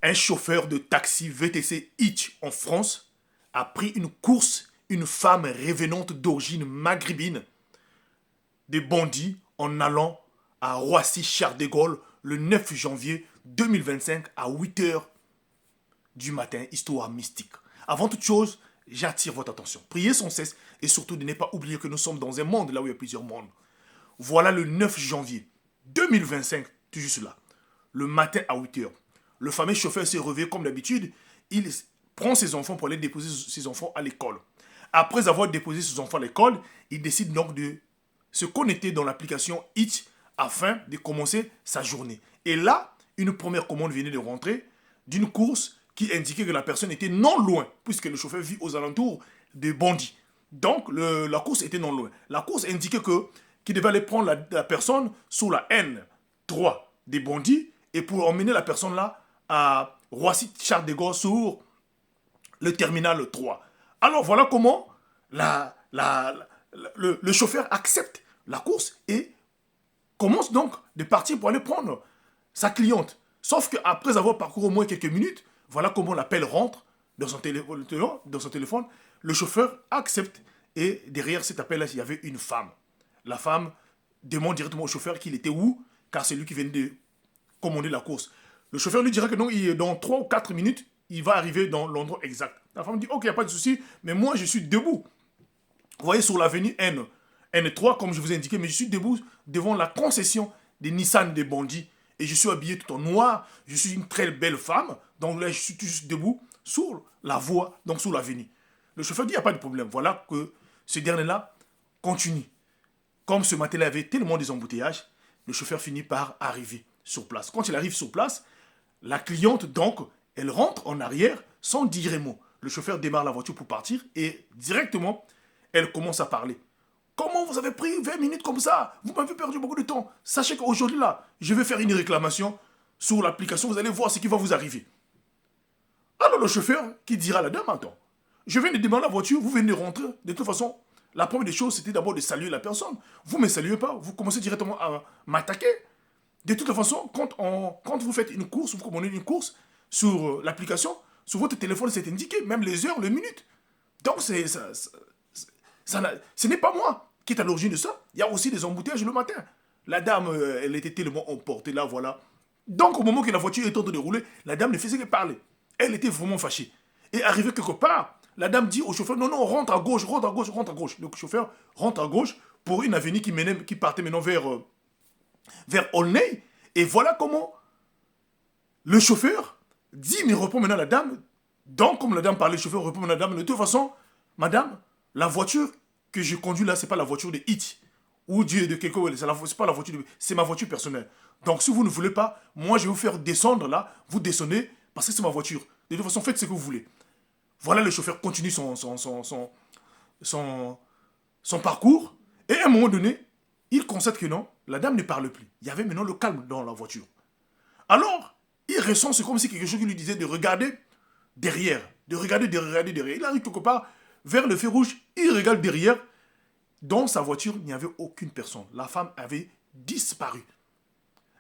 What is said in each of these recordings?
Un chauffeur de taxi VTC Hitch en France a pris une course, une femme révénante d'origine maghrébine des bandits en allant à Roissy-Charles de Gaulle le 9 janvier 2025 à 8 heures du matin, histoire mystique. Avant toute chose, j'attire votre attention. Priez sans cesse et surtout ne pas oublier que nous sommes dans un monde là où il y a plusieurs mondes. Voilà le 9 janvier 2025, tout juste là, le matin à 8 heures. Le fameux chauffeur s'est réveillé comme d'habitude. Il prend ses enfants pour aller déposer ses enfants à l'école. Après avoir déposé ses enfants à l'école, il décide donc de se connecter dans l'application Hitch afin de commencer sa journée. Et là, une première commande venait de rentrer d'une course qui indiquait que la personne était non loin, puisque le chauffeur vit aux alentours des bandits. Donc, la course était non loin. La course indiquait qu'il devait aller prendre la personne sur la N3 des bandits et pour emmener la personne là à Roissy-Charles de Gaulle sur le terminal 3. Alors, voilà comment le chauffeur accepte la course et commence donc de partir pour aller prendre sa cliente. Sauf qu'après avoir parcouru au moins quelques minutes, voilà comment l'appel rentre dans son téléphone. Le chauffeur accepte et derrière cet appel-là, il y avait une femme. La femme demande directement au chauffeur qu'il était où, car c'est lui qui venait de commander la course. Le chauffeur lui dira que non, dans 3 ou 4 minutes, il va arriver dans l'endroit exact. La femme dit, ok, il n'y a pas de souci, mais moi, je suis debout. Vous voyez, sur l'avenue N3, comme je vous ai indiqué, mais je suis debout devant la concession des Nissan des bandits. Et je suis habillé tout en noir. Je suis une très belle femme. Donc là, je suis juste debout sur la voie, donc sur l'avenue. Le chauffeur dit, il n'y a pas de problème. Voilà que ce dernier-là continue. Comme ce matin-là, il y avait tellement des embouteillages, le chauffeur finit par arriver sur place. Quand il arrive sur place, la cliente, donc, elle rentre en arrière sans dire un mot. Le chauffeur démarre la voiture pour partir et directement, elle commence à parler. Comment vous avez pris 20 minutes comme ça? Vous m'avez perdu beaucoup de temps. Sachez qu'aujourd'hui, là, je vais faire une réclamation sur l'application. Vous allez voir ce qui va vous arriver. Alors le chauffeur qui dira à la dame, attends, je viens de démarrer la voiture, vous venez de rentrer. De toute façon, la première des choses, c'était d'abord de saluer la personne. Vous ne me saluez pas, vous commencez directement à m'attaquer. De toute façon, quand vous faites une course, vous commandez une course sur l'application, sur votre téléphone, c'est indiqué, même les heures, les minutes. Donc, ce n'est pas moi qui est à l'origine de ça. Il y a aussi des embouteillages le matin. La dame, elle était tellement emportée là, voilà. Donc, au moment que la voiture est en train de rouler, la dame ne faisait que parler. Elle était vraiment fâchée. Et arrivée quelque part, la dame dit au chauffeur, non, non, rentre à gauche, rentre à gauche, rentre à gauche. Le chauffeur rentre à gauche pour une avenue qui partait maintenant vers Aulnay. Et voilà comment le chauffeur dit, mais reprend maintenant la dame. Donc, comme la dame parlait, le chauffeur reprend la dame. De toute façon, madame, la voiture que je conduis là, c'est pas la voiture de Hit ou de quelqu'un, c'est pas la voiture, c'est ma voiture personnelle. Donc, si vous ne voulez pas, moi, je vais vous faire descendre là, vous descendez parce que c'est ma voiture. De toute façon, faites ce que vous voulez. Voilà, le chauffeur continue son, son parcours et à un moment donné, il constate que non, la dame ne parle plus. Il y avait maintenant le calme dans la voiture. Alors, il ressent, c'est comme si quelque chose qui lui disait de regarder derrière, de regarder derrière. Il arrive quelque part vers le feu rouge, il regarde derrière. Dans sa voiture, il n'y avait aucune personne. La femme avait disparu.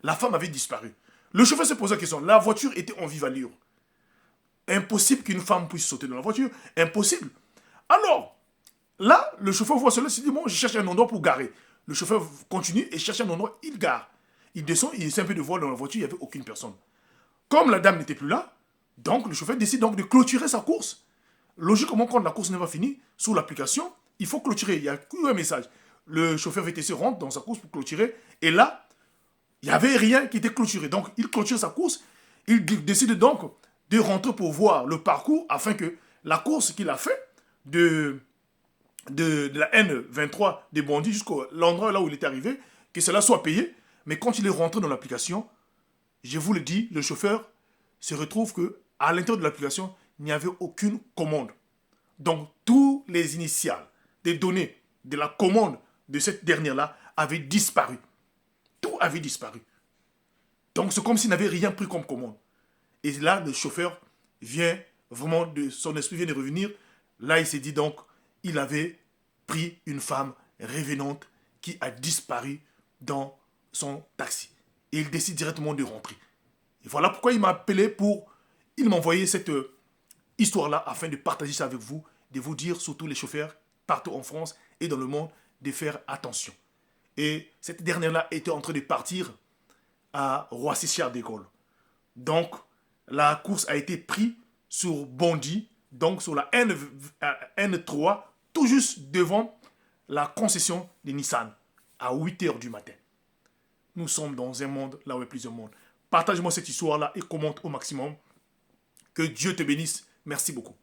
La femme avait disparu. Le chauffeur se posait la question. La voiture était en vive allure. Impossible qu'une femme puisse sauter dans la voiture. Impossible. Alors, là, le chauffeur voit cela, il se dit, bon, je cherche un endroit pour garer. Le chauffeur continue et cherche un endroit, il gare. Il descend, il essaie un peu de voir dans la voiture, il n'y avait aucune personne. Comme la dame n'était plus là, donc le chauffeur décide donc de clôturer sa course. Logiquement, quand la course n'est pas finie, sur l'application, il faut clôturer. Il y a un message. Le chauffeur VTC rentre dans sa course pour clôturer. Et là, il n'y avait rien qui était clôturé. Donc, il clôture sa course. Il décide donc de rentrer pour voir le parcours afin que la course qu'il a fait de la N23 des bandits jusqu'à l'endroit là où il est arrivé, que cela soit payé. Mais quand il est rentré dans l'application, je vous le dis, le chauffeur se retrouve que à l'intérieur de l'application, il n'y avait aucune commande. Donc, tous les initiales des données de la commande de cette dernière-là avaient disparu. Tout avait disparu. Donc, c'est comme s'il n'avait rien pris comme commande. Et là, le chauffeur vient vraiment de son esprit vient de revenir. Là, il s'est dit donc, il avait pris une femme révénante qui a disparu dans son taxi. Et il décide directement de rentrer. Et voilà pourquoi il m'a appelé pour il m'a envoyé cette histoire-là afin de partager ça avec vous, de vous dire, surtout les chauffeurs, partout en France et dans le monde, de faire attention. Et cette dernière-là était en train de partir à Roissy-Charles de Gaulle. Donc, la course a été prise sur Bondy, donc sur la N3, tout juste devant la concession de Nissan, à 8 h du matin. Nous sommes dans un monde là où il y a plusieurs mondes. Partage-moi cette histoire-là et commente au maximum. Que Dieu te bénisse. Merci beaucoup.